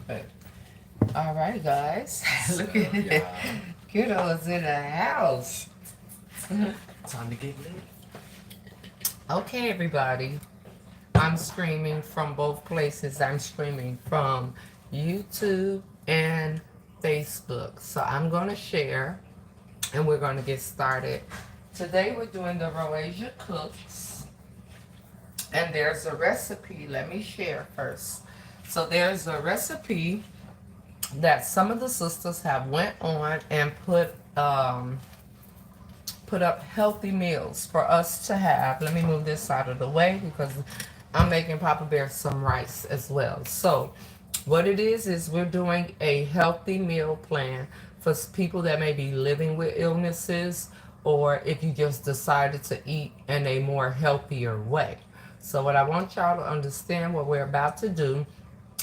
But, all right, guys. Look at it. Kiddo's in the house. Time to get lit. Okay, everybody. I'm streaming from both places. I'm streaming from YouTube and Facebook. So I'm going to share and we're going to get started. Today we're doing the RoAsia Cooks. And there's a recipe. Let me share first. So there's a recipe that some of the sisters have went on and put up healthy meals for us to have. Let me move this out of the way because I'm making Papa Bear some rice as well. So what it is we're doing a healthy meal plan for people that may be living with illnesses or if you just decided to eat in a more healthier way. So what I want y'all to understand what we're about to do,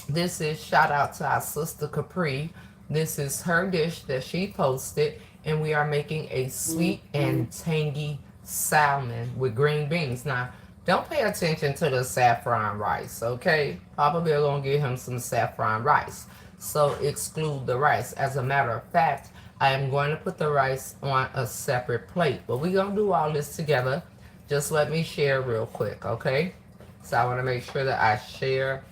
this is shout out to our sister Capri. This is her dish that she posted, and we are making a sweet and tangy salmon with green beans. Now, don't pay attention to the saffron rice, okay? Papa Bear gonna give him some saffron rice. So exclude the rice. As a matter of fact, I am going to put the rice on a separate plate. But we're gonna do all this together. Just let me share real quick, okay? So I wanna make sure that I share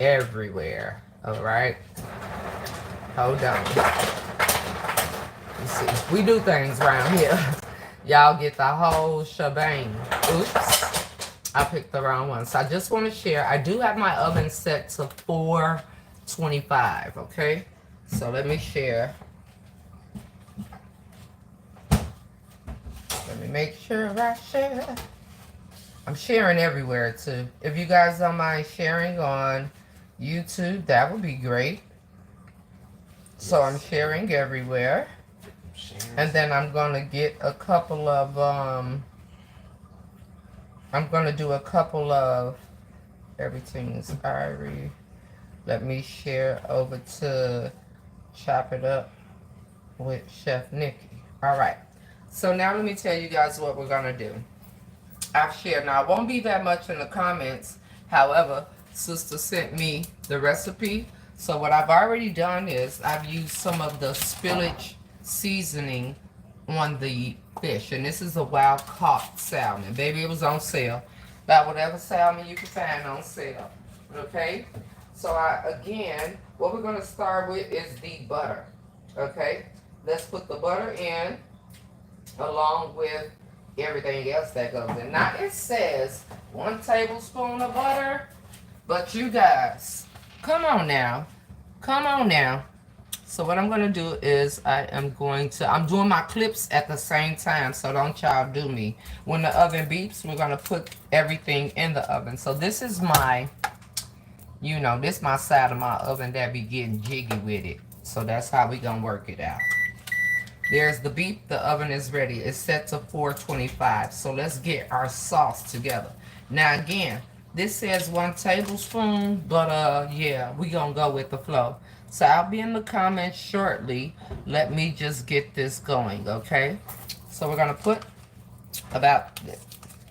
everywhere. All right. Hold on. You see, we do things around here. Y'all get the whole shebang. Oops. I picked the wrong one. So I just want to share. I do have my oven set to 425. Okay. So let me share. Let me make sure I share. I'm sharing everywhere too. If you guys don't mind sharing on YouTube, that would be great. So I'm sharing everywhere. And then I'm gonna get a couple of I'm gonna do a couple of everything's already. Let me share over to Chop It Up with Chef Nicki. Alright. So now let me tell you guys what we're gonna do. I've shared. Now, it won't be that much in the comments. However, sister sent me the recipe. So what I've already done is I've used some of the spillage seasoning on the fish. And this is a wild caught salmon. Baby, it was on sale. About whatever salmon you can find on sale. Okay? So again, what we're going to start with is the butter. Okay? Let's put the butter in along with everything else that goes in. Now it says 1 tablespoon of butter, but you guys, come on now. Come on now. So what I'm going to do is I'm doing my clips at the same time, so don't y'all do me. When the oven beeps, we're going to put everything in the oven. So this is my, this my side of my oven that be getting jiggy with it. So that's how we going to work it out. There's the beep. The oven is ready. It's set to 425. So let's get our sauce together. Now again, this says 1 tablespoon, but yeah, we gonna go with the flow. So I'll be in the comments shortly. Let me just get this going, okay? So we're gonna put about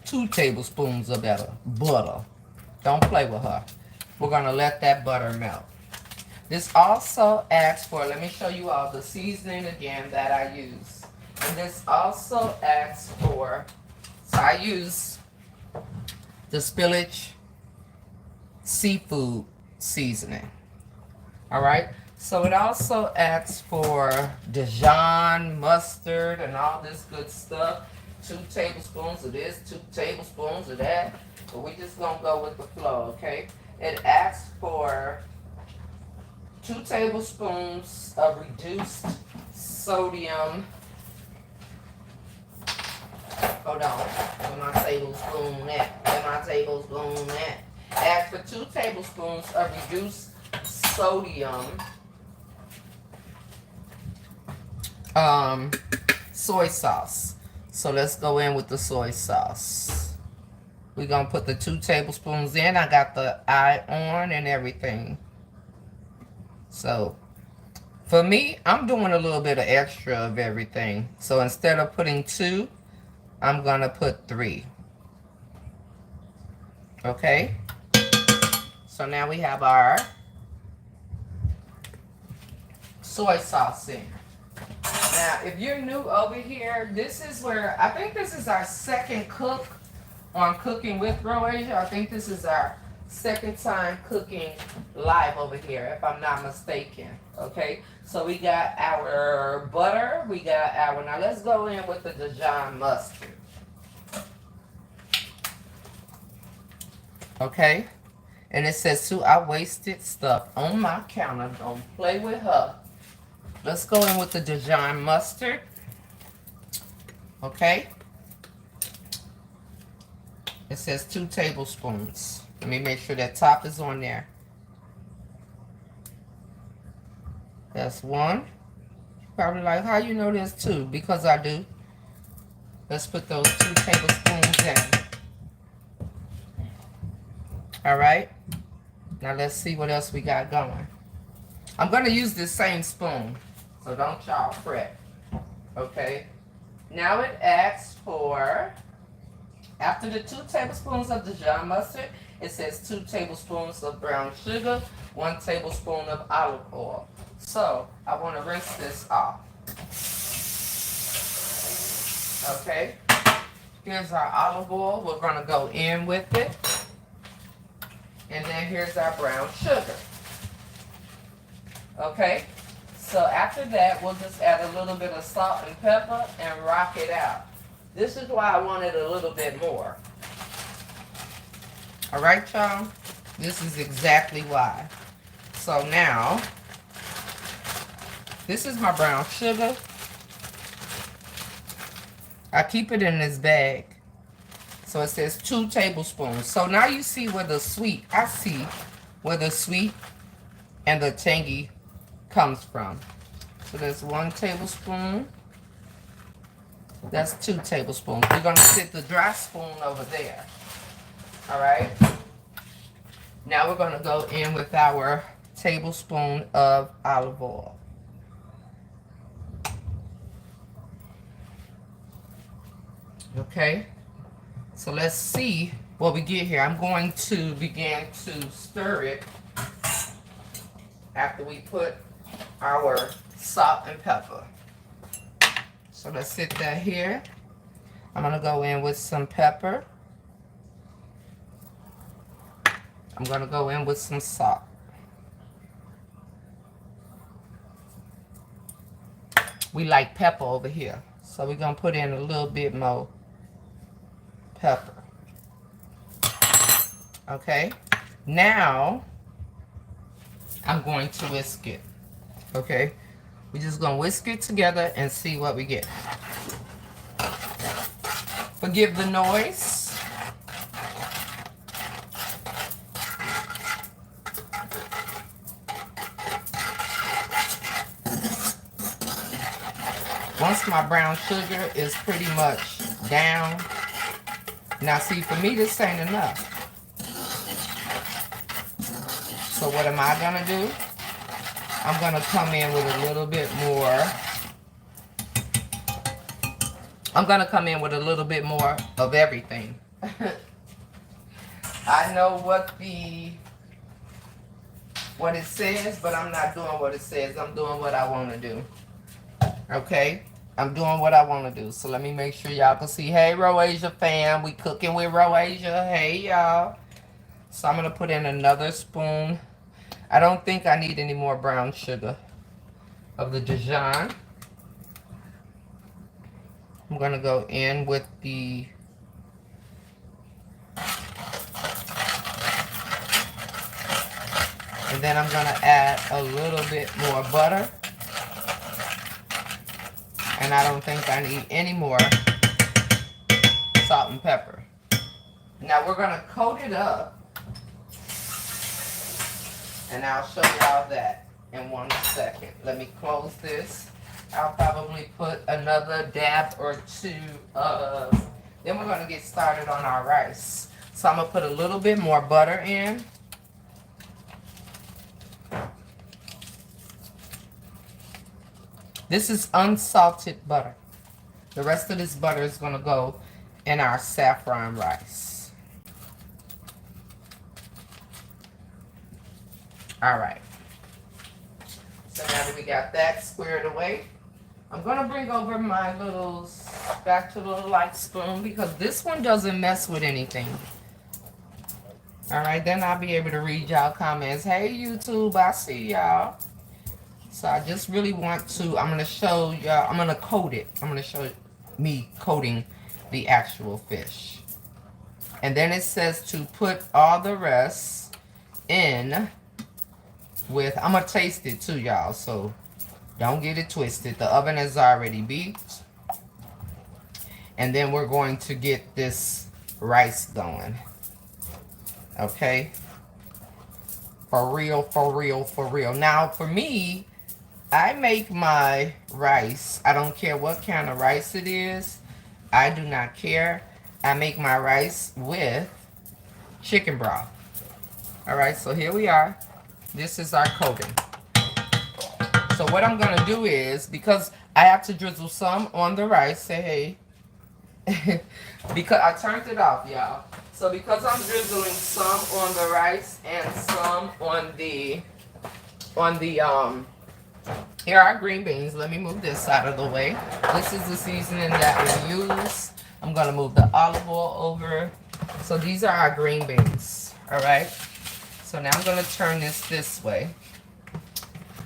2 tablespoons of butter. Don't play with her. We're gonna let that butter melt. This also asks for, let me show you all the seasoning again that I use. And this also asks for, so I use the spillage seafood seasoning. All right. So it also asks for Dijon mustard and all this good stuff. 2 tablespoons of this, 2 tablespoons of that. But we just gonna go with the flow, okay? It asks for 2 tablespoons of reduced sodium. Hold on. Where my tablespoon at? Where my tablespoon at? Add for 2 tablespoons of reduced sodium soy sauce. So let's go in with the soy sauce. We're going to put the 2 tablespoons in. I got the eye on and everything. So, for me, I'm doing a little bit of extra of everything. So, instead of putting 2, I'm going to put 3. Okay? So, now we have our soy sauce in. Now, if you're new over here, this is where, I think this is our second cook on Cooking with RoAsia. I think this is our second time cooking live over here, if I'm not mistaken. Okay, so we got our butter, we got our, now let's go in with the Dijon mustard. Okay, and it says, Sue, I wasted stuff on my counter. Don't play with her. Let's go in with the Dijon mustard. Okay. It says 2 tablespoons. Let me make sure that top is on there. That's 1. Probably like, how you know there's 2? Because I do. Let's put those 2 tablespoons in. Alright. Now let's see what else we got going. I'm going to use this same spoon. So don't y'all fret. Okay. Now it asks for, after the 2 tablespoons of Dijon mustard, it says 2 tablespoons of brown sugar, 1 tablespoon of olive oil. So I want to rinse this off. Okay. Here's our olive oil. We're going to go in with it. And then here's our brown sugar. Okay. So after that, we'll just add a little bit of salt and pepper and rock it out. This is why I wanted a little bit more. All right, y'all? This is exactly why. So now, this is my brown sugar. I keep it in this bag. So it says 2 tablespoons. So now you see where the sweet, I see where the sweet and the tangy comes from. So there's 1 tablespoon. That's 2 tablespoons. We're going to sit the dry spoon over there. Alright? Now we're going to go in with our tablespoon of olive oil. Okay? So let's see what we get here. I'm going to begin to stir it after we put our salt and pepper. So let's sit that here. I'm going to go in with some pepper. I'm going to go in with some salt. We like pepper over here. So we're going to put in a little bit more pepper. Okay. Now, I'm going to whisk it. Okay. We're just going to whisk it together and see what we get. Forgive the noise. Once my brown sugar is pretty much down, now see, for me this ain't enough. So what am I gonna do? I'm gonna come in with a little bit more. I'm gonna come in with a little bit more of everything. I know what it says, but I'm not doing what it says. I'm doing what I want to do. Okay? I'm doing what I want to do. So let me make sure y'all can see. Hey, RoAsia fam. We cooking with RoAsia. Hey, y'all. So I'm going to put in another spoon. I don't think I need any more brown sugar of the Dijon. I'm going to go in with the and then I'm going to add a little bit more butter. And I don't think I need any more salt and pepper. Now we're going to coat it up. And I'll show y'all that in 1 second. Let me close this. I'll probably put another dab or 2 of... Then we're going to get started on our rice. So I'm going to put a little bit more butter in. This is unsalted butter. The rest of this butter is going to go in our saffron rice. All right. So now that we got that squared away, I'm gonna bring over my little spatula like spoon because this one doesn't mess with anything. Alright, then I'll be able to read y'all comments. Hey YouTube, I see y'all. So I just really want to, I'm gonna show y'all, I'm gonna coat it. I'm gonna show me coating the actual fish. And then it says to put all the rest in with, I'm gonna taste it too, y'all, so don't get it twisted. The oven is already beeped. And then we're going to get this rice going. Okay? For real, for real, for real. Now, for me, I make my rice. I don't care what kind of rice it is. I do not care. I make my rice with chicken broth. Alright, so here we are. This is our coating. So what I'm going to do is, because I have to drizzle some on the rice, say hey. Because I turned it off, y'all. So because I'm drizzling some on the rice and some on the, here are green beans. Let me move this out of the way. This is the seasoning that we use. I'm going to move the olive oil over. So these are our green beans. Alright. So now I'm going to turn this way.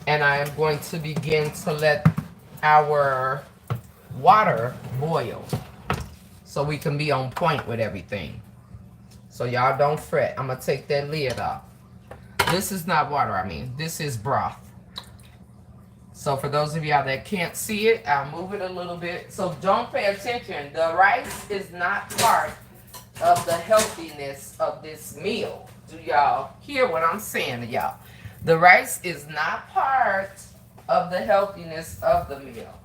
And I am going to begin to let our water boil. So we can be on point with everything. So y'all don't fret. I'm going to take that lid off. This is not water, I mean. This is broth. So for those of y'all that can't see it, I'll move it a little bit. So don't pay attention. The rice is not part of the healthiness of this meal. Do y'all hear what I'm saying to y'all? The rice is not part of the healthiness of the meal.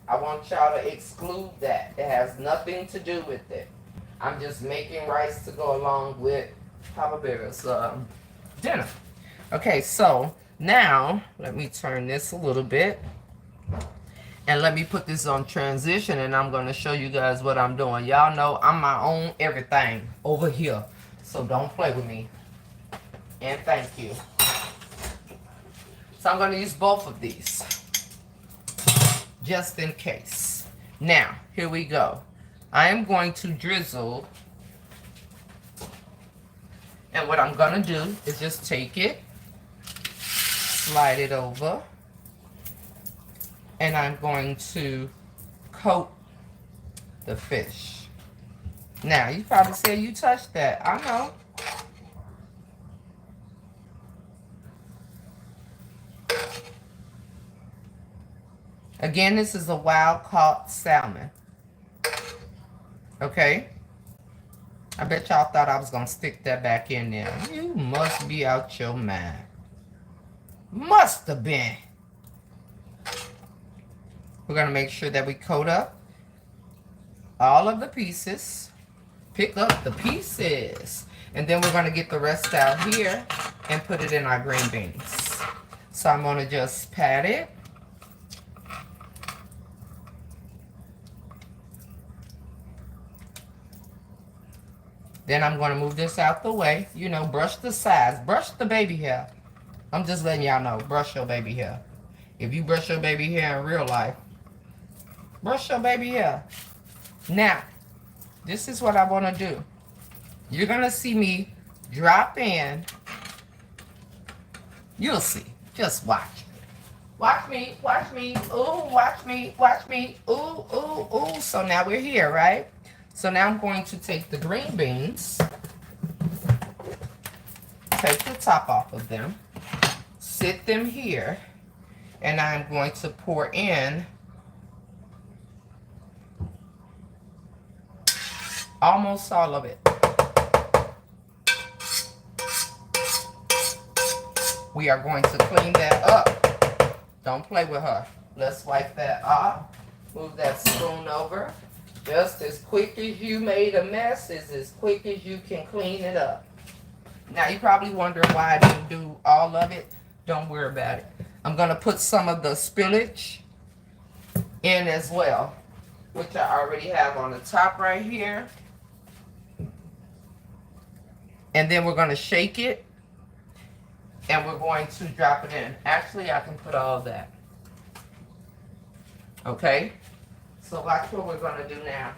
I want y'all to exclude that. It has nothing to do with it. I'm just making rice to go along with Papa Bear's dinner. Okay, so now let me turn this a little bit. And let me put this on transition and I'm going to show you guys what I'm doing. Y'all know I'm my own everything over here. So don't play with me. And thank you. So I'm going to use both of these. Just in case. Now, here we go. I am going to drizzle. And what I'm going to do is just take it. Slide it over. And I'm going to coat the fish. Now, you probably say you touched that. I know. Again, this is a wild caught salmon. Okay? I bet y'all thought I was going to stick that back in there. You must be out your mind. Must have been. We're going to make sure that we coat up all of the pieces. Pick up the pieces. And then we're going to get the rest out here and put it in our green beans. So I'm going to just pat it. Then I'm going to move this out the way. You know, brush the sides. Brush the baby hair. I'm just letting y'all know. Brush your baby hair. If you brush your baby hair in real life, brush your baby hair. Now, this is what I want to do. You're going to see me drop in. You'll see. Just watch. Watch me. Watch me. Ooh, watch me. Watch me. Ooh, ooh, ooh. So now we're here, right? So now I'm going to take the green beans, take the top off of them, sit them here, and I'm going to pour in almost all of it. We are going to clean that up. Don't play with her. Let's wipe that off. Move that spoon over. Just as quick as you made a mess is as quick as you can clean it up. Now you're probably wondering why I didn't do all of it. Don't worry about it. I'm going to put some of the spillage in as well, which I already have on the top right here. And then we're going to shake it. And we're going to drop it in. Actually, I can put all of that. Okay? So watch what we're going to do now.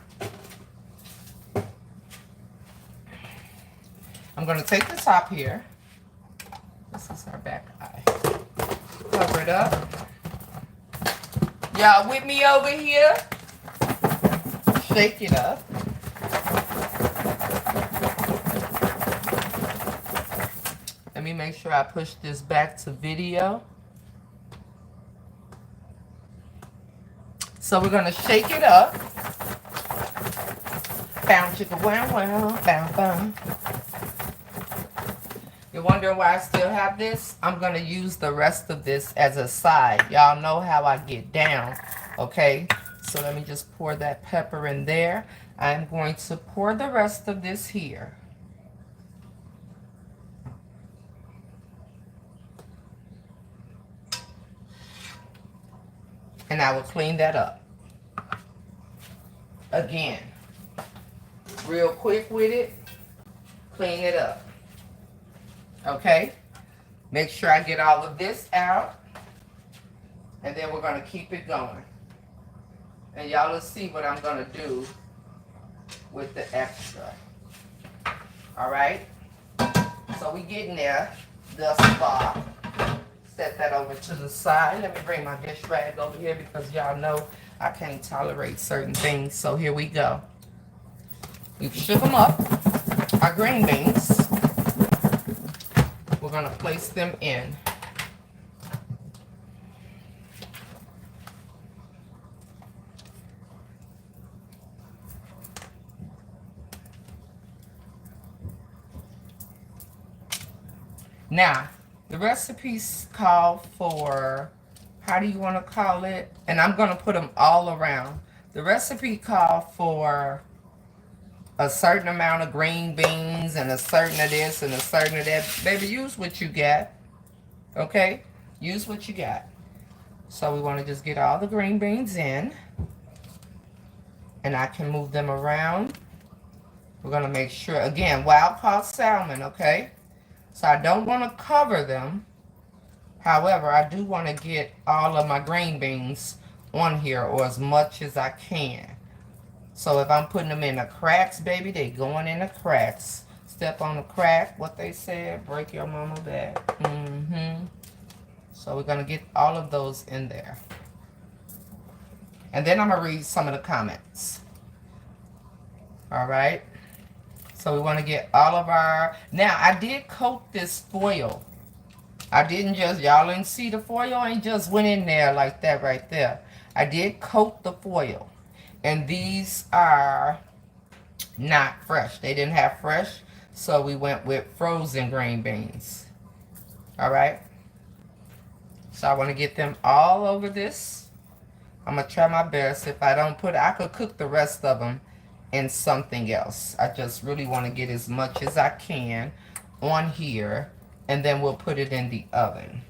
I'm going to take the top here. This is our back eye. Cover it up. Y'all with me over here? Shake it up. Let me make sure I push this back to video. So we're going to shake it up. Bound chicka wow wow. Bound bound. You're wondering why I still have this? I'm going to use the rest of this as a side. Y'all know how I get down. Okay? So let me just pour that pepper in there. I'm going to pour the rest of this here. And I will clean that up. Again, real quick with it, clean it up. Okay? Make sure I get all of this out. And then we're going to keep it going. And y'all will see what I'm going to do with the extra. Alright? So we getting there thus far. Set that over to the side. Let me bring my dish rag over here because y'all know I can't tolerate certain things. So here we go. We've shook them up. Our green beans. We're going to place them in. Now, the recipes call for, how do you want to call it? And I'm going to put them all around. The recipe call for a certain amount of green beans and a certain of this and a certain of that. Baby, use what you got. Okay? Use what you got. So we want to just get all the green beans in. And I can move them around. We're going to make sure, again, wild caught salmon, okay? So I don't want to cover them. However, I do want to get all of my green beans on here, or as much as I can. So if I'm putting them in the cracks, baby, they going in the cracks. Step on the crack, what they said, break your mama back. So we're going to get all of those in there. And then I'm going to read some of the comments. All right. So we want to get all of our... Now, I did coat this foil. I didn't just... Y'all didn't see the foil? Ain't just went in there like that right there. I did coat the foil. And these are not fresh. They didn't have fresh. So we went with frozen green beans. All right. So I want to get them all over this. I'm going to try my best. If I don't put... I could cook the rest of them in something else. I just really want to get as much as I can on here, and then we'll put it in the oven,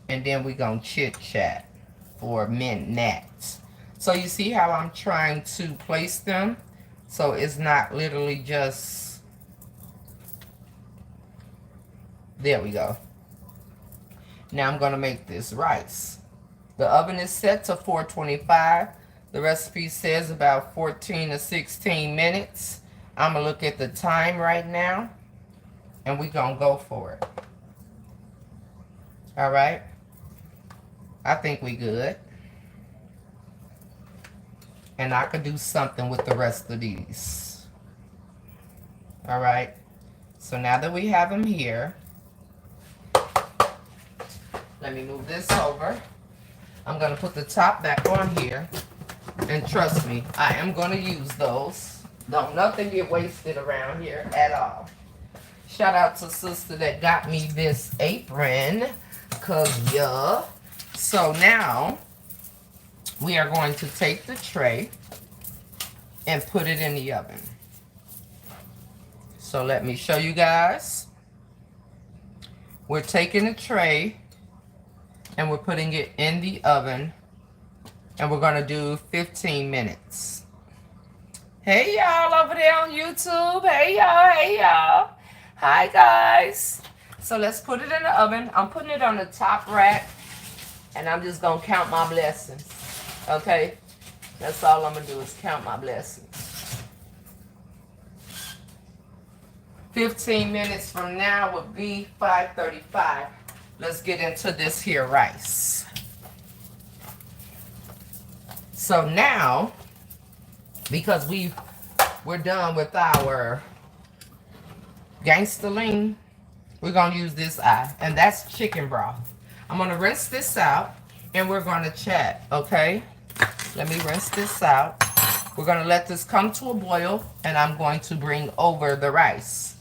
and then we're gonna chit chat for a minute. So you see how I'm trying to place them, so it's not literally just, there we go. Now I'm gonna make this rice. The oven is set to 425. The recipe says about 14 to 16 minutes. I'm going to look at the time right now. And we're going to go for it. All right. I think we good. And I could do something with the rest of these. All right. So now that we have them here, let me move this over. I'm going to put the top back on here. And trust me, I am going to use those. Don't nothing get wasted around here at all. Shout out to sister that got me this apron. Cause yeah. So now, we are going to take the tray and put it in the oven. So let me show you guys. We're taking the tray and we're putting it in the oven. And we're going to do 15 minutes. Hey, y'all over there on YouTube. Hey, y'all. Hey, y'all. Hi, guys. So let's put it in the oven. I'm putting it on the top rack, and I'm just going to count my blessings. Okay? That's all I'm going to do is count my blessings. 15 minutes from now would be 5:35. Let's get into this here rice. So now, because we're done with our gangster lean, we're going to use this eye, and that's chicken broth. I'm going to rinse this out, and we're going to chat, okay? Let me rinse this out. We're going to let this come to a boil, and I'm going to bring over the rice.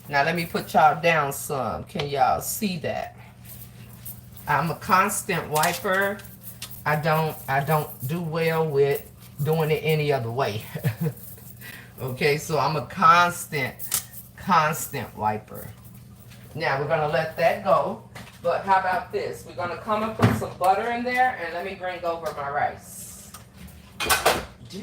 Now, let me put y'all down some. Can y'all see that? I'm a constant wiper. I don't do well with doing it any other way. Okay, so I'm a constant wiper. Now, we're going to let that go. But how about this? We're going to come and put some butter in there, and let me bring over my rice. So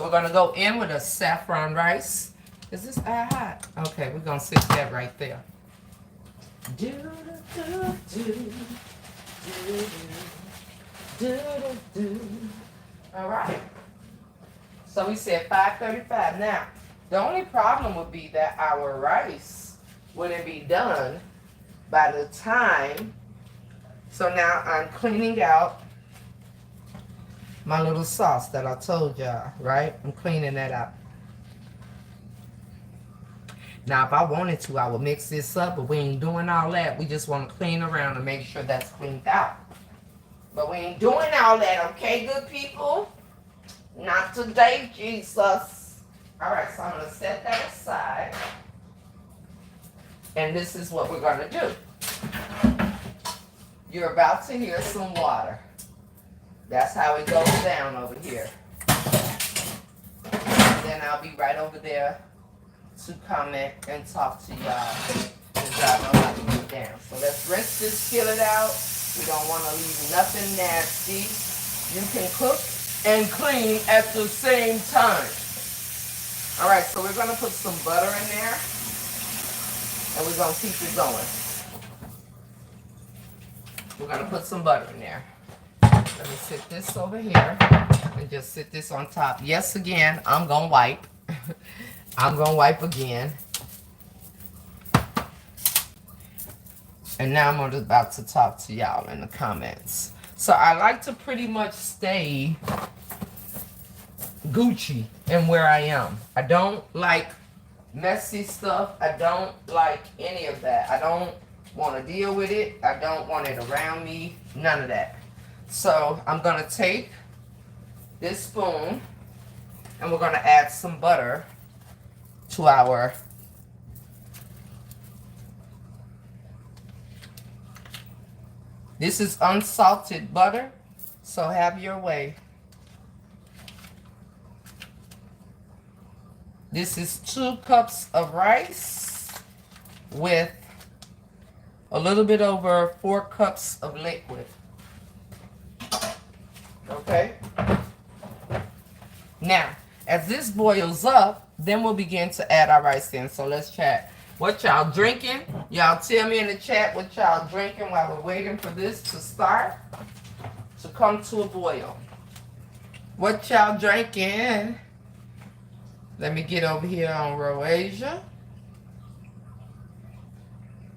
we're going to go in with a saffron rice. Is this eye hot? Okay, we're going to sit that right there. All right. So we said 5:35. Now, the only problem would be that our rice wouldn't be done by the time. So now I'm cleaning out my little sauce that I told y'all, right? I'm cleaning that out. Now, if I wanted to, I would mix this up, but we ain't doing all that. We just want to clean around and make sure that's cleaned out. But we ain't doing all that, okay, good people? Not today, Jesus. All right, so I'm going to set that aside. And this is what we're going to do. You're about to hear some water. That's how it goes down over here. And then I'll be right over there to comment and talk to y'all and y'all know how to get down. So let's rinse this skillet out. We don't want to leave nothing nasty. You can cook and clean at the same time. All right, so we're going to put some butter in there, and we're going to keep it going. We're going to put some butter in there. Let me sit this over here and just sit this on top. Yes, again, I'm going to wipe. I'm going to wipe again. And now I'm about to talk to y'all in the comments. So I like to pretty much stay Gucci in where I am. I don't like messy stuff. I don't like any of that. I don't want to deal with it. I don't want it around me. None of that. So I'm going to take this spoon and we're going to add some butter to our this is unsalted butter, so have your way. This is 2 cups of rice with a little bit over 4 cups of liquid. Okay? Now, as this boils up, then we'll begin to add our rice in. So let's chat. What y'all drinking? Y'all tell me in the chat what y'all drinking while we're waiting for this to start, to come to a boil. What y'all drinking? Let me get over here on RoAsia.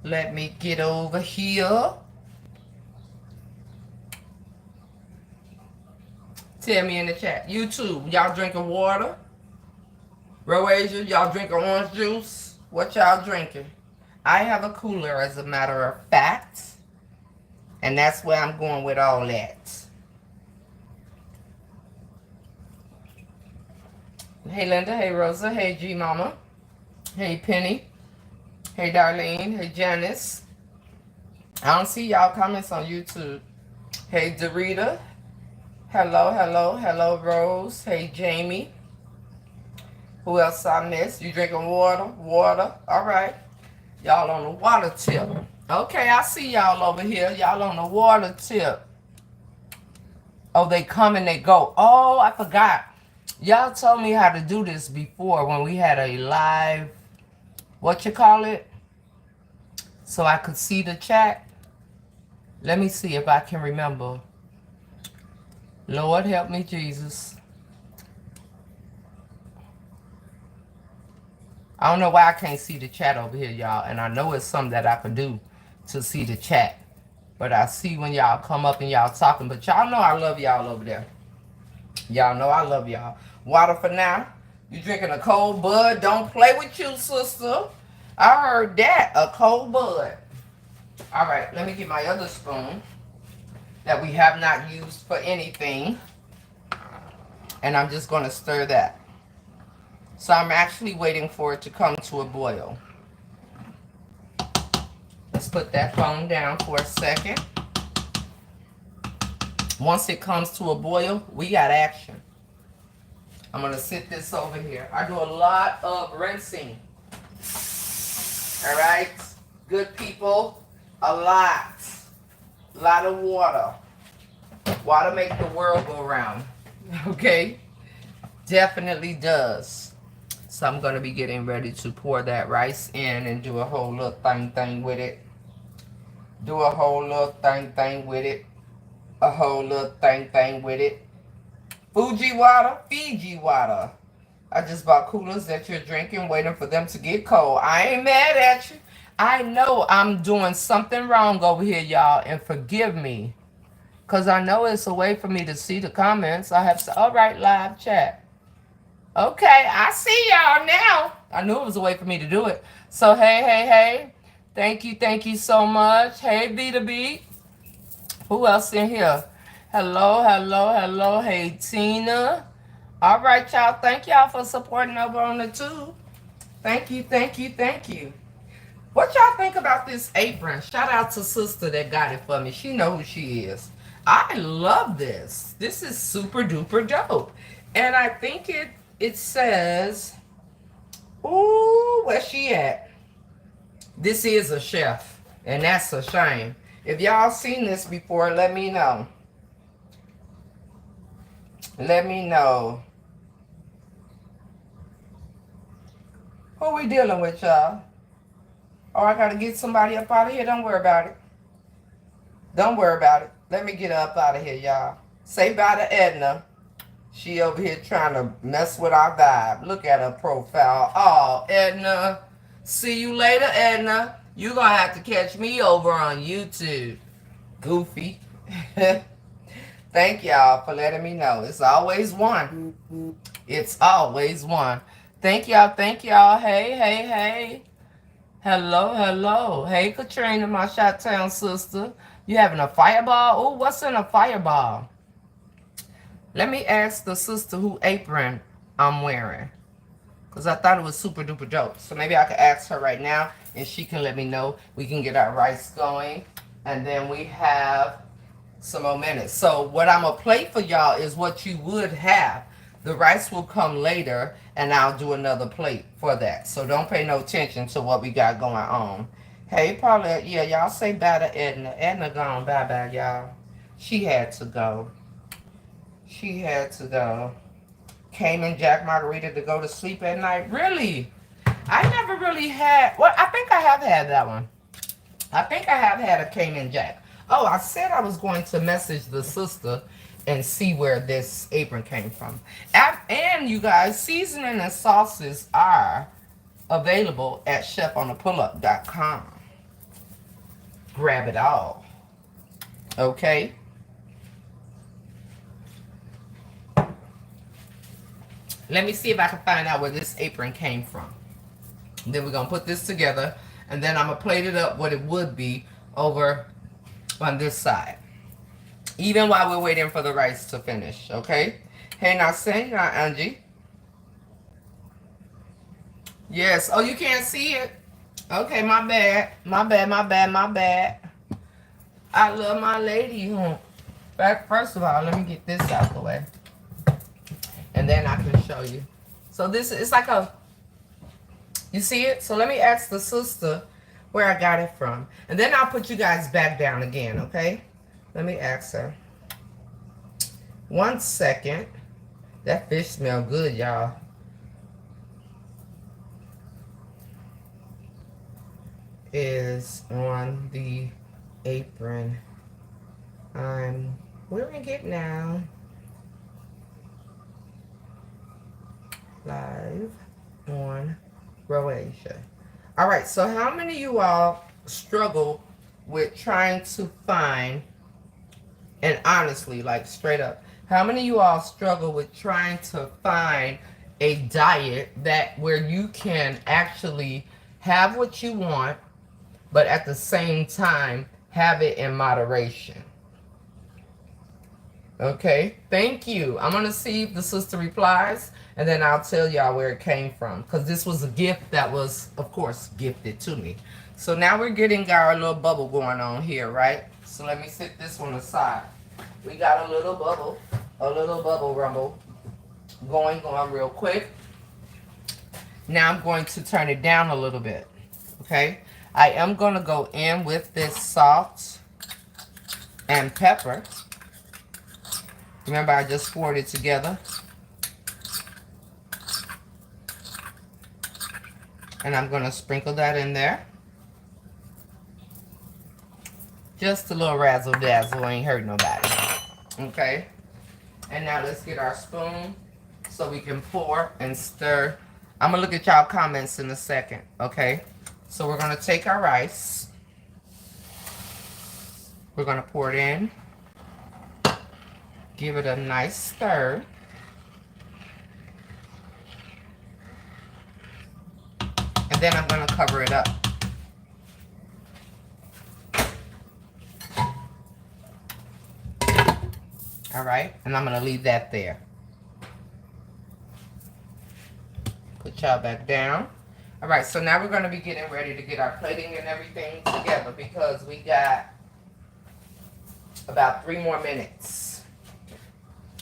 Let me get over here. Tell me in the chat. YouTube, y'all drinking water? RoAsia, y'all drinking orange juice? What y'all drinking? I have a cooler, as a matter of fact. And that's where I'm going with all that. Hey, Linda. Hey, Rosa. Hey, G Mama. Hey, Penny. Hey, Darlene. Hey, Janice. I don't see y'all comments on YouTube. Hey, Dorita. Hello, hello, hello, Rose. Hey, Jamie. Who else I missed? You drinking water? Water. All right. Y'all on the water tip. Okay, I see y'all over here. Y'all on the water tip. Oh, they come and they go. Oh, I forgot. Y'all told me how to do this before when we had a live, what you call it? so I could see the chat. Let me see if I can remember. Lord help me, Jesus. I don't know why I can't see the chat over here, y'all. And I know it's something that I can do to see the chat. But I see when y'all come up and y'all talking. But y'all know I love y'all over there. Y'all know I love y'all. Water for now. You drinking a cold bud. Don't play with you, sister. I heard that. A cold bud. All right, let me get my other spoon that we have not used for anything. And I'm just going to stir that. So I'm actually waiting for it to come to a boil. Let's put that phone down for a second. Once it comes to a boil, we got action. I'm going to sit this over here. I do a lot of rinsing. All right? Good people. A lot. A lot of water. Water makes the world go round. Okay? Definitely does. So I'm going to be getting ready to pour that rice in and do a whole little thing with it. Do a whole little thing with it. A whole little thing with it. Fuji water, Fiji water. I just bought coolers that you're drinking, waiting for them to get cold. I ain't mad at you. I know I'm doing something wrong over here, y'all, and forgive me. Because I know it's a way for me to see the comments. I have to, all right, live chat. Okay, I see y'all now. I knew it was a way for me to do it. So, hey. Thank you so much. Hey, B2B. Who else in here? Hello. Hey, Tina. All right, y'all. Thank y'all for supporting over on the tube. Thank you. What y'all think about this apron? Shout out to sister that got it for me. She know who she is. I love this. This is super duper dope. And I think it says, ooh, where's she at? This is a chef. And that's a shame. If y'all seen this before, let me know. Let me know. Who we dealing with, y'all? Oh, I gotta get somebody up out of here. Don't worry about it. Don't worry about it. Let me get her up out of here, y'all. Say bye to Edna. She over here trying to mess with our vibe. Look at her profile. Oh, Edna. See you later, Edna. You gonna have to catch me over on YouTube. Goofy. Thank y'all for letting me know. It's always one. It's always one. Thank y'all. Hey. Hello. Hey, Katrina, my Chi-Town sister. You having a fireball? Oh, what's in a fireball? Let me ask the sister who apron I'm wearing. Because I thought it was super duper dope. So maybe I could ask her right now and she can let me know. We can get our rice going. And then we have some more minutes. So what I'm going to play for y'all is what you would have. The rice will come later and I'll do another plate for that. So don't pay no attention to what we got going on. Hey, Paulette. Yeah, y'all say bye to Edna. Edna gone. Bye-bye, y'all. She had to go. Cayman Jack Margarita to go to sleep at night. Really? I never really had. Well, I think I have had that one. I think I have had a Cayman Jack. Oh, I said I was going to message the sister and see where this apron came from. And you guys, seasoning and sauces are available at chefonthepullup.com. Grab it all. Okay? Let me see if I can find out where this apron came from. Then we're going to put this together. And then I'm going to plate it up what it would be over on this side. Even while we're waiting for the rice to finish. Okay? Hey, now say, now Angie. Yes. Oh, you can't see it? Okay, my bad. I love my lady. First of all, let me get this out the way. And then I can show you. So this is like a, you see it? So let me ask the sister where I got it from. And then I'll put you guys back down again, okay? Let me ask her. 1 second. That fish smell good, y'all. is on the apron. I'm wearing it now. Live on RoAsia. All right, so how many of you all struggle with trying to find, and honestly, like straight up, how many of you all struggle with trying to find a diet that where you can actually have what you want, but at the same time have it in moderation? Okay, thank you. I'm gonna see if the sister replies, and then I'll tell y'all where it came from, because this was a gift that was, of course, gifted to me. So now we're getting our little bubble going on here, right? So let me set this one aside. We got a little bubble rumble going on real quick. Now I'm going to turn it down a little bit, okay? I am gonna go in with this salt and pepper. Remember, I just poured it together. And I'm going to sprinkle that in there. Just a little razzle dazzle, ain't hurt nobody. Okay? And now let's get our spoon so we can pour and stir. I'm going to look at y'all comments in a second. Okay? So we're going to take our rice. We're going to pour it in. Give it a nice stir. And then I'm going to cover it up. All right, and I'm going to leave that there. Put y'all back down. All right, so now we're going to be getting ready to get our plating and everything together, because we got about 3 more minutes.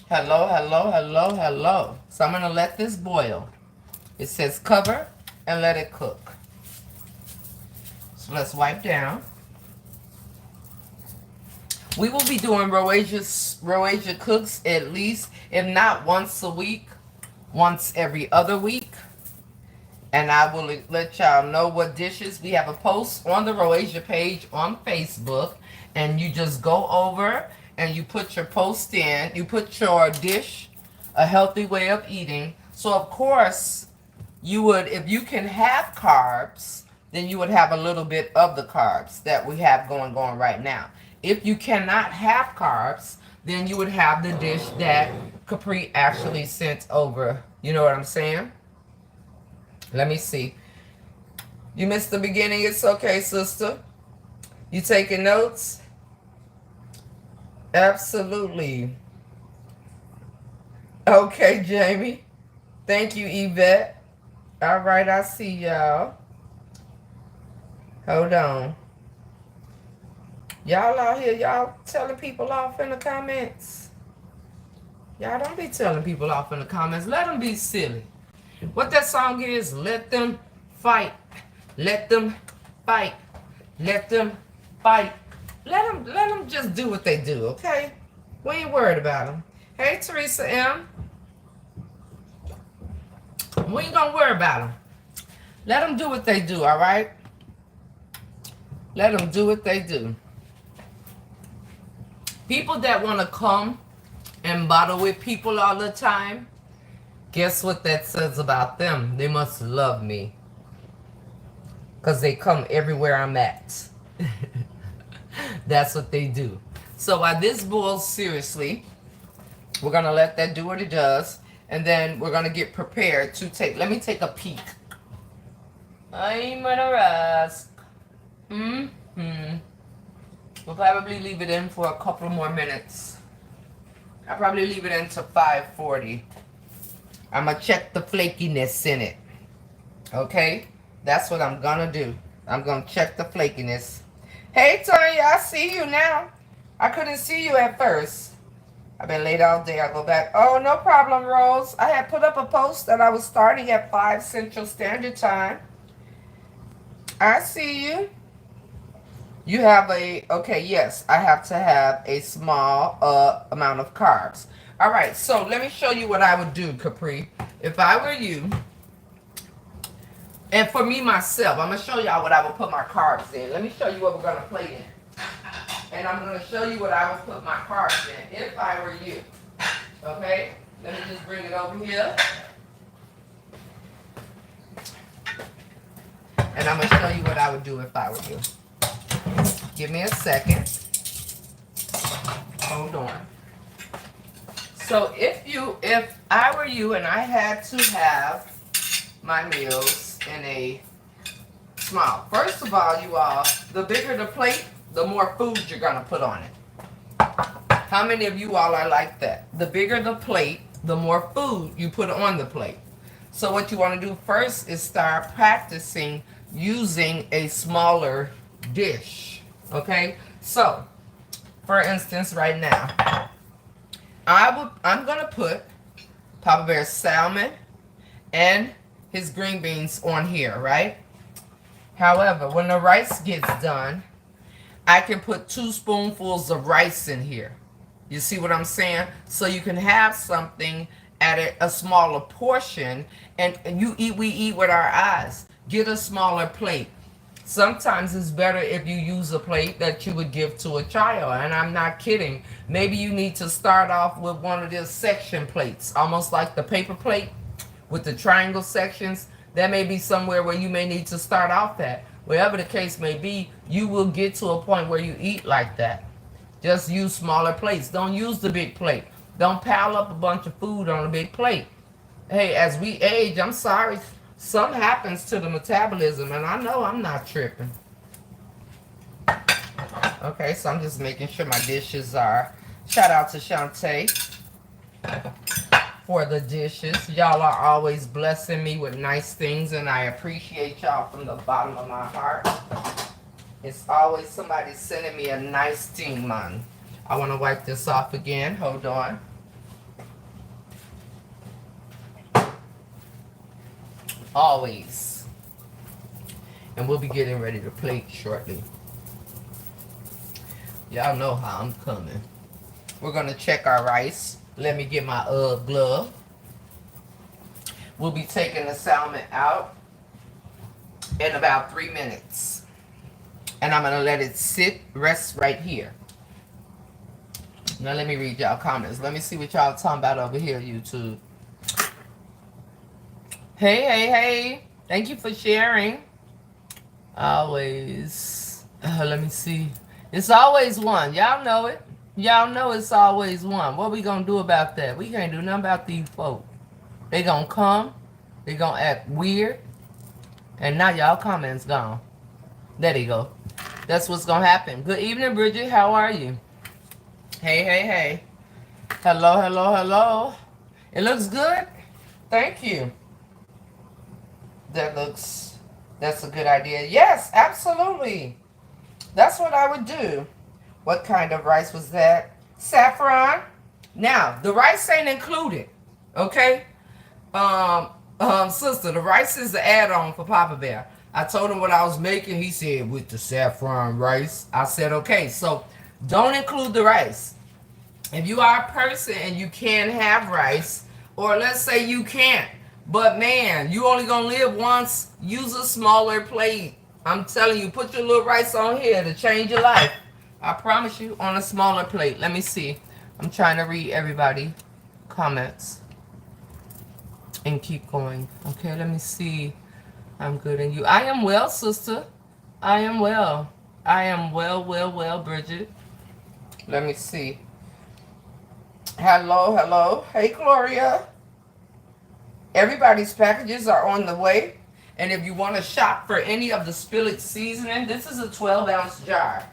Hello, hello, hello, hello. So I'm going to let this boil. It says cover and let it cook. So let's wipe down. We will be doing RoAsia Cooks at least, if not once a week, once every other week. And I will let y'all know what dishes. We have a post on the RoAsia page on Facebook. And you just go over and you put your post in. You put your dish, a healthy way of eating. So, of course, you would, if you can have carbs, then you would have a little bit of the carbs that we have going right now. If you cannot have carbs, then you would have the dish that Capri actually sent over. You know what I'm saying? Let me see. You missed the beginning. It's okay, sister. You taking notes? Absolutely. Okay, Jamie. Thank you, Yvette. All right, I see y'all. Hold on. Y'all out here, y'all telling people off in the comments. Y'all don't be telling people off in the comments. Let them be silly. What that song is, let them fight. Let them fight. Let them fight. Let them just do what they do, okay? We ain't worried about them. Hey, Teresa M. We ain't gonna worry about them. Let them do what they do, all right? Let them do what they do. People that want to come and bother with people all the time, guess what that says about them? They must love me. Because they come everywhere I'm at. That's what they do. So while this boils seriously, we're going to let that do what it does. And then we're going to get prepared to take, let me take a peek. I'm going to ask. We'll probably leave it in for a couple more minutes. I'll probably leave it in to 5:40. I'm going to check the flakiness in it. Okay? That's what I'm going to do. I'm going to check the flakiness. Hey, Tanya, I see you now. I couldn't see you at first. I've been late all day. I'll go back. Oh, no problem, Rose. I had put up a post that I was starting at 5 Central Standard Time. I see you. You have a, okay, yes, I have to have a small amount of carbs. All right, so let me show you what I would do, Capri. If I were you, And for me, myself, I'm going to show y'all what I would put my carbs in. Let me show you what we're going to plate in. And I'm going to show you what I would put my carbs in if I were you. Okay? Let me just bring it over here. And I'm going to show you what I would do if I were you. Give me a second. Hold on. So if I were you and I had to have my meals in a small, first of all, you all, the bigger the plate, the more food you're going to put on it. How many of you all are like that? The bigger the plate, the more food you put on the plate. So what you want to do first is start practicing using a smaller dish. Okay? So, for instance, right now, I'm going to put Papa Bear's salmon and his green beans on here, right? However, when the rice gets done, I can put 2 spoonfuls of rice in here. You see what I'm saying? So you can have something at a smaller portion, and we eat with our eyes. Get a smaller plate. Sometimes it's better if you use a plate that you would give to a child, and I'm not kidding. Maybe you need to start off with one of these section plates, almost like the paper plate with the triangle sections. That may be somewhere where you may need to start off at. Wherever the case may be, you will get to a point where you eat like that. Just use smaller plates. Don't use the big plate. Don't pile up a bunch of food on a big plate. Hey, as we age, I'm sorry, something happens to the metabolism, and I know I'm not tripping. Okay, so I'm just making sure my dishes are. Shout out to Shantae for the dishes. Y'all are always blessing me with nice things, and I appreciate y'all from the bottom of my heart. It's always somebody sending me a nice thing, man. I want to wipe this off again. Hold on. Always. And we'll be getting ready to plate shortly. Y'all know how I'm coming. We're going to check our rice. Let me get my glove. We'll be taking the salmon out in about 3 minutes. And I'm going to let it rest right here. Now let me read y'all comments. Let me see what y'all talking about over here, YouTube. Hey. Thank you for sharing. Always. Let me see. It's always one. Y'all know it. Y'all know it's always one. What we gonna do about that? We can't do nothing about these folks. They gonna come. They gonna act weird. And now y'all comments gone. There they go. That's what's gonna happen. Good evening, Bridget. How are you? Hey. Hello. It looks good. Thank you. That's a good idea. Yes, absolutely. That's what I would do. What kind of rice was that? Saffron. Now, the rice ain't included. Okay? Sister, the rice is the add-on for Papa Bear. I told him what I was making. He said, with the saffron rice. I said, okay, so don't include the rice. If you are a person and you can't have rice, or let's say you can't, but man, you only gonna live once, use a smaller plate. I'm telling you, put your little rice on here to change your life. I promise you, on a smaller plate. Let me see. I'm trying to read everybody's comments and keep going. Okay, let me see. I'm good, and you? I am well, sister. I am well. I am well, Bridget. Let me see. Hello. Hey, Gloria. Everybody's packages are on the way. And if you want to shop for any of the spillage seasoning, this is a 12-ounce jar.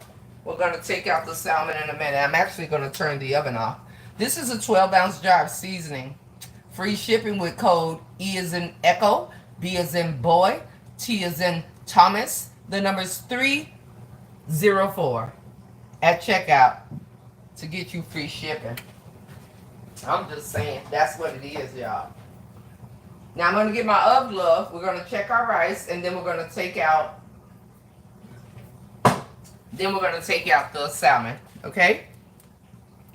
We're going to take out the salmon in a minute. I'm actually going to turn the oven off. This is a 12-ounce jar of seasoning. Free shipping with code E as in Echo, B as in Boy, T as in Thomas. The number is 304 at checkout to get you free shipping. I'm just saying, that's what it is, y'all. Now I'm going to get my oven glove. We're going to check our rice, and then we're going to take out the salmon, okay?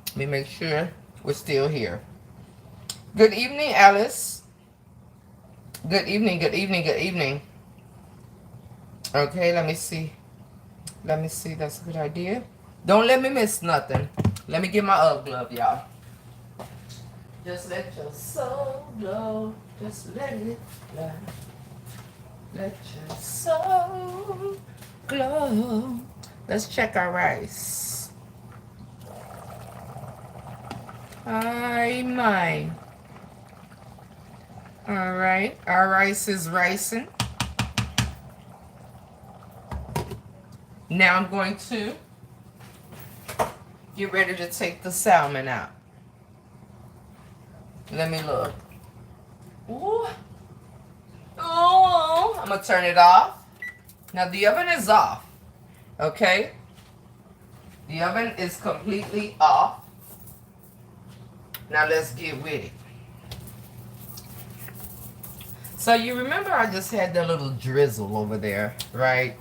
Let me make sure we're still here. Good evening, Alice. Good evening. Okay, let me see. Let me see. That's a good idea. Don't let me miss nothing. Let me get my UGG glove, y'all. Just let your soul glow. Just let it fly. Let your soul glow. Let's check our rice. Hi, my. All right, our rice is ricing. Now I'm going to get ready to take the salmon out. Let me look. Ooh. Oh, I'm gonna turn it off. Now the oven is off. Okay? The oven is completely off. Now let's get with it. So you remember I just had that little drizzle over there, right?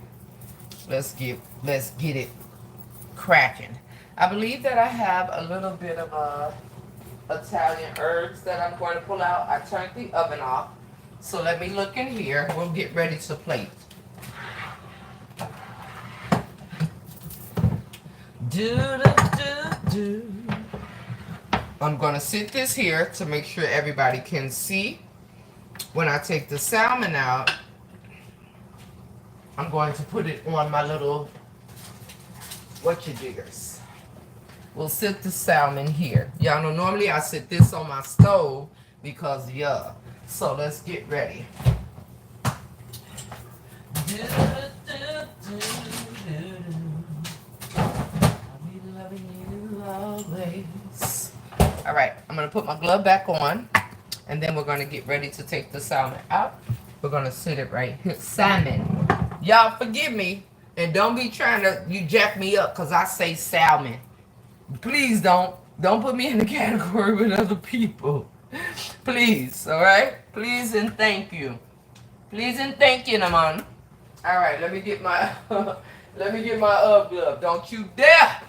Let's get it cracking. I believe that I have a little bit of Italian herbs that I'm going to pull out. I turned the oven off. So let me look in here. We'll get ready to plate. I'm going to sit this here to make sure everybody can see. When I take the salmon out, I'm going to put it on my little whatchajiggers. We'll sit the salmon here. Y'all know normally I sit this on my stove because yeah. So let's get ready. I'll be loving you always. All right, I'm gonna put my glove back on, and then we're gonna get ready to take the salmon out. We're gonna sit it right here. Salmon. Y'all forgive me, and don't be trying to you jack me up because I say salmon. Please don't put me in the category with other people. Please, all right? Please and thank you. Please and thank you, Naman. All right, let me get my UGG glove. Don't you dare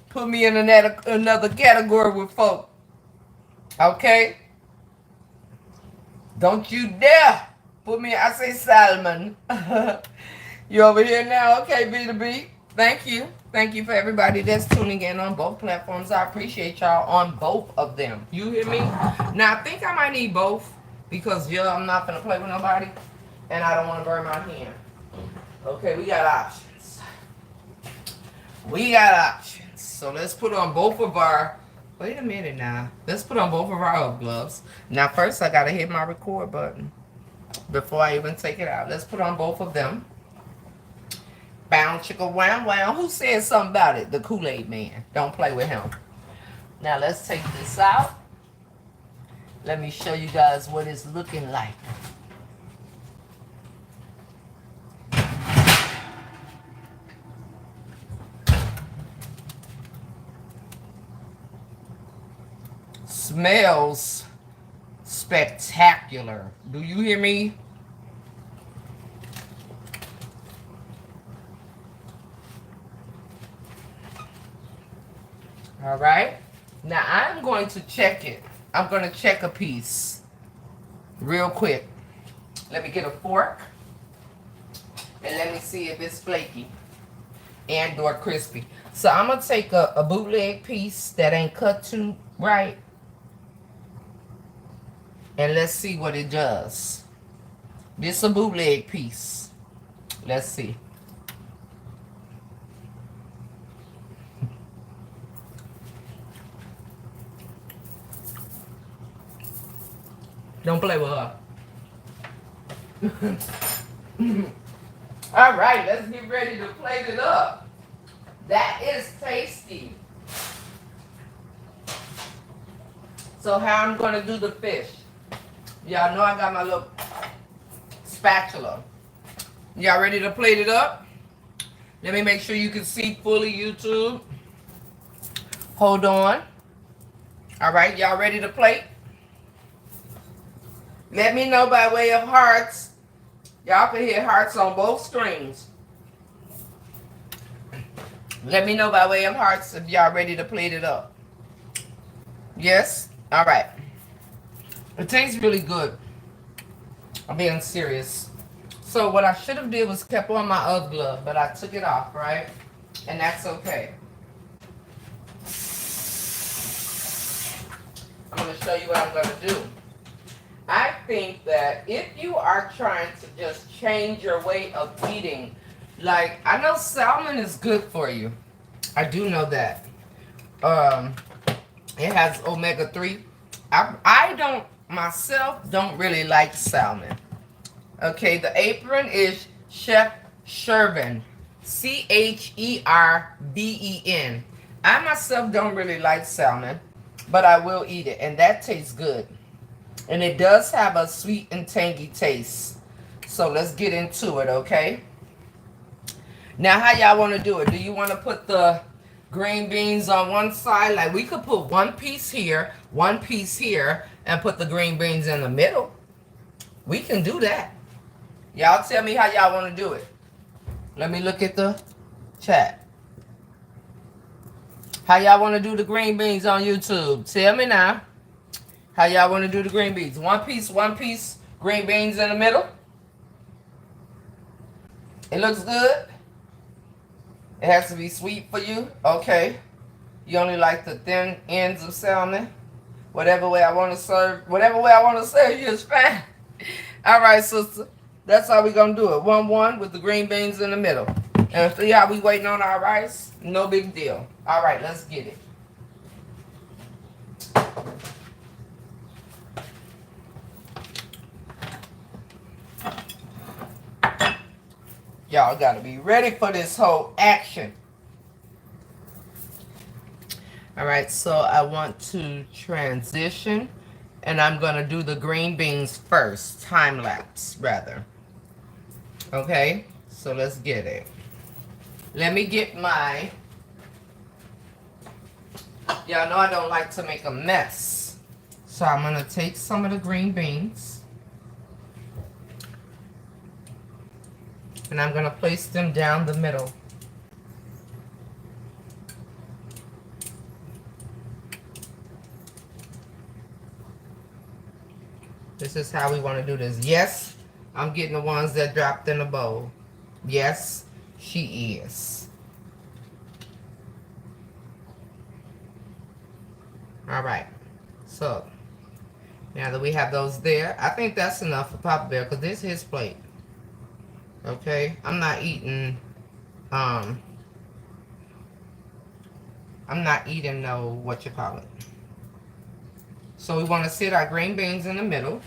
put me in another category with folk. Okay? Don't you dare put me. I say Salmon. You over here now? Okay, B2B. Thank you. Thank you for everybody that's tuning in on both platforms. I appreciate y'all on both of them. You hear me? Now, I think I might need both because, yeah, I'm not going to play with nobody, and I don't want to burn my hand. Okay, we got options. We got options. So let's put on both of our... Wait a minute now. Let's put on both of our UGG gloves. Now, first, I got to hit my record button before I even take it out. Let's put on both of them. Bound chicka wow wow. Who said something about it? The Kool-Aid man. Don't play with him. Now let's take this out. Let me show you guys what it's looking like. Smells spectacular. Do you hear me? All right. Now I'm going to check it. I'm going to check a piece real quick. Let me get a fork and let me see if it's flaky and or crispy. So I'm going to take a bootleg piece that ain't cut too right. And let's see what it does. This is a bootleg piece. Let's see. Don't play with her. All right, let's get ready to plate it up. That is tasty. So how I'm going to do the fish. Y'all know I got my little spatula. Y'all ready to plate it up? Let me make sure you can see fully, YouTube. Hold on. All right, y'all ready to plate? Let me know by way of hearts. Y'all can hit hearts on both screens. Let me know by way of hearts if y'all ready to plate it up. Yes? All right. It tastes really good. I'm being serious. So what I should have did was kept on my other glove, but I took it off, right? And that's okay. I'm going to show you what I'm going to do. I think that if you are trying to just change your way of eating, like, I know salmon is good for you. I do know that. It has omega-3. I don't, myself, don't really like salmon. Okay, the apron is Chef Sherben. Cherben. I myself don't really like salmon, but I will eat it, and that tastes good. And it does have a sweet and tangy taste. So let's get into it, okay? Now, how y'all want to do it? Do you want to put the green beans on one side? Like, we could put one piece here, and put the green beans in the middle. We can do that. Y'all tell me how y'all want to do it. Let me look at the chat. How y'all want to do the green beans on YouTube? Tell me now. How y'all want to do the green beans? One piece, green beans in the middle. It looks good. It has to be sweet for you. Okay. You only like the thin ends of salmon. Whatever way I want to serve you is fine. All right, sister. That's how we gonna do it. 1-1 with the green beans in the middle. And see how we waiting on our rice? No big deal. All right, let's get it. Y'all gotta be ready for this whole action. All right, so I want to transition, and I'm gonna do the green beans first. Time lapse, rather. Okay, so let's get it. Let me get my... Y'all know I don't like to make a mess. So I'm going to take some of the green beans. And I'm going to place them down the middle. This is how we want to do this. Yes, I'm getting the ones that dropped in the bowl. Yes, she is. All right. So, now that we have those there, I think that's enough for Papa Bear because this is his plate. Okay? I'm not eating, I'm not eating no, what you call it. So we want to sit our green beans in the middle.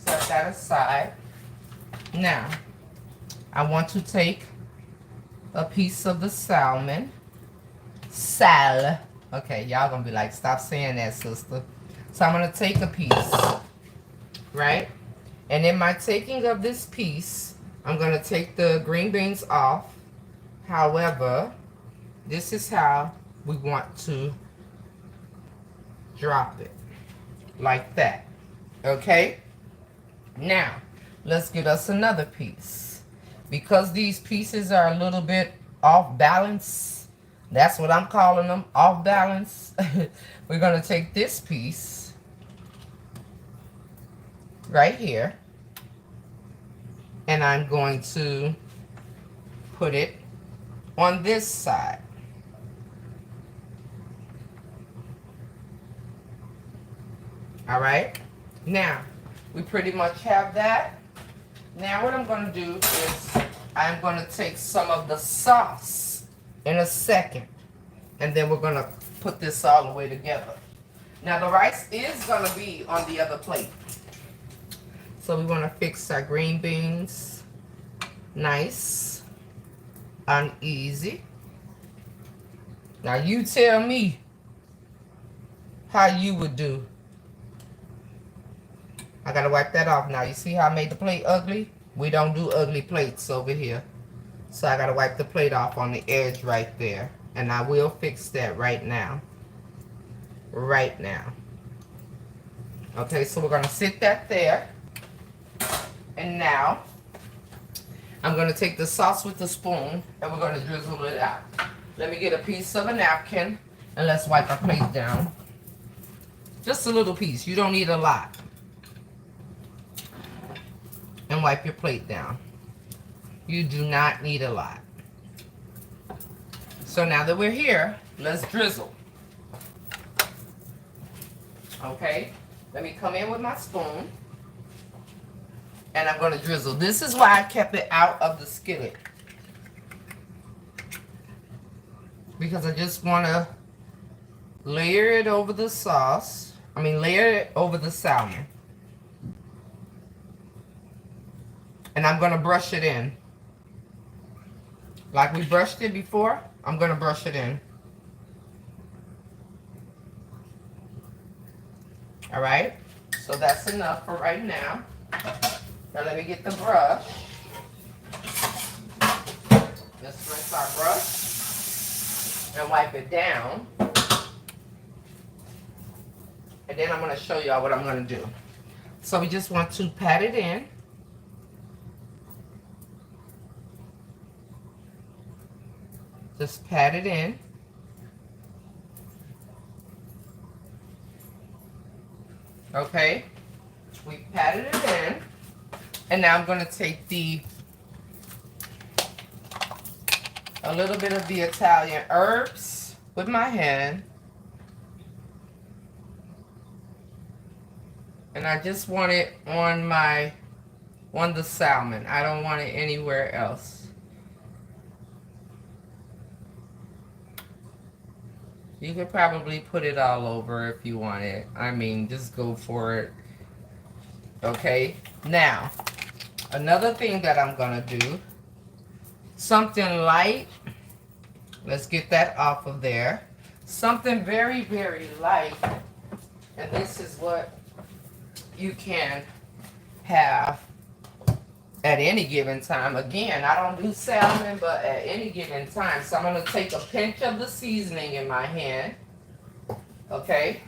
Set that aside. Now, I want to take a piece of the salmon. Okay, y'all gonna be like, stop saying that, sister. So I'm gonna take a piece, right? And in my taking of this piece, I'm gonna take the green beans off. However, this is how we want to drop it. Like that. Okay? Now, let's get us another piece. Because these pieces are a little bit off balance, that's what I'm calling them, off balance. We're going to take this piece right here, and I'm going to put it on this side. All right? Now, we pretty much have that. Now what I'm going to do is I'm going to take some of the sauce in a second. And then we're going to put this all the way together. Now the rice is going to be on the other plate. So we want to fix our green beans nice and easy. Now you tell me how you would do. I gotta wipe that off now. You see how I made the plate ugly? We don't do ugly plates over here. So I gotta wipe the plate off on the edge right there. And I will fix that right now. Right now. Okay, so we're gonna sit that there. And now, I'm gonna take the sauce with the spoon and we're gonna drizzle it out. Let me get a piece of a napkin and let's wipe our plate down. Just a little piece. You don't need a lot. And then wipe your plate down. You do not need a lot. So now that we're here, let's drizzle. Okay, let me come in with my spoon. And I'm going to drizzle. This is why I kept it out of the skillet. Because I just want to layer it over the sauce. Layer it over the salmon. And I'm going to brush it in. Like we brushed it before, I'm going to brush it in. Alright? So that's enough for right now. Now let me get the brush. Let's rinse our brush and wipe it down. And then I'm going to show y'all what I'm going to do. So we just want to pat it in. Just pat it in. Okay. We patted it in. And now I'm going to take a little bit of the Italian herbs with my hand. And I just want it on the salmon. I don't want it anywhere else. You could probably put it all over if you want it. Just go for it. Okay. Now, another thing that I'm going to do, something light. Let's get that off of there. Something very, very light. And this is what you can have at any given time. Again, I don't do salmon, but at any given time. So I'm going to take a pinch of the seasoning in my hand. Okay?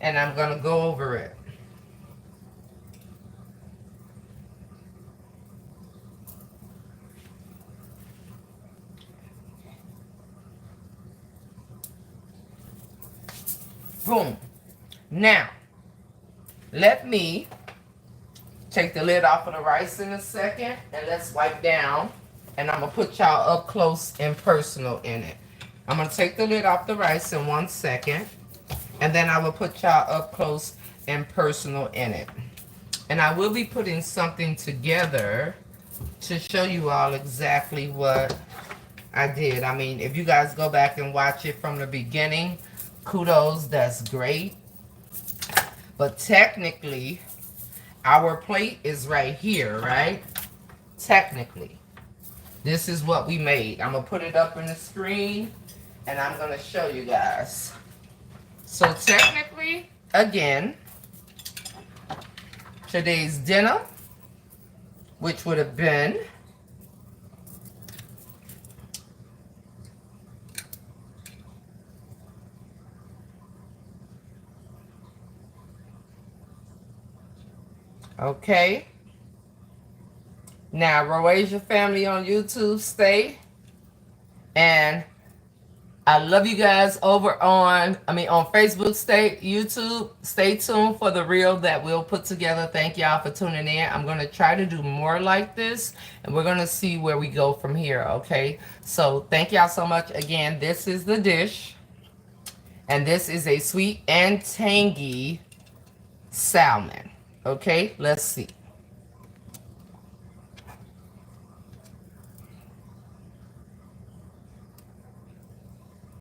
And I'm going to go over it. Boom. Now, let me take the lid off of the rice in a second, and let's wipe down. And I'm going to put y'all up close and personal in it. I'm going to take the lid off the rice in 1 second, and then I will put y'all up close and personal in it. And I will be putting something together to show you all exactly what I did. If you guys go back and watch it from the beginning, kudos, that's great. But technically, our plate is right here, right? Technically. This is what we made. I'm going to put it up on the screen, and I'm going to show you guys. So technically, again, today's dinner, which would have been okay. Now, RoAsia family on YouTube, stay. And I love you guys over on Facebook, YouTube. Stay tuned for the reel that we'll put together. Thank y'all for tuning in. I'm going to try to do more like this, and we're going to see where we go from here, okay? So, thank y'all so much. Again, this is the dish, and this is a sweet and tangy salmon. Okay, let's see.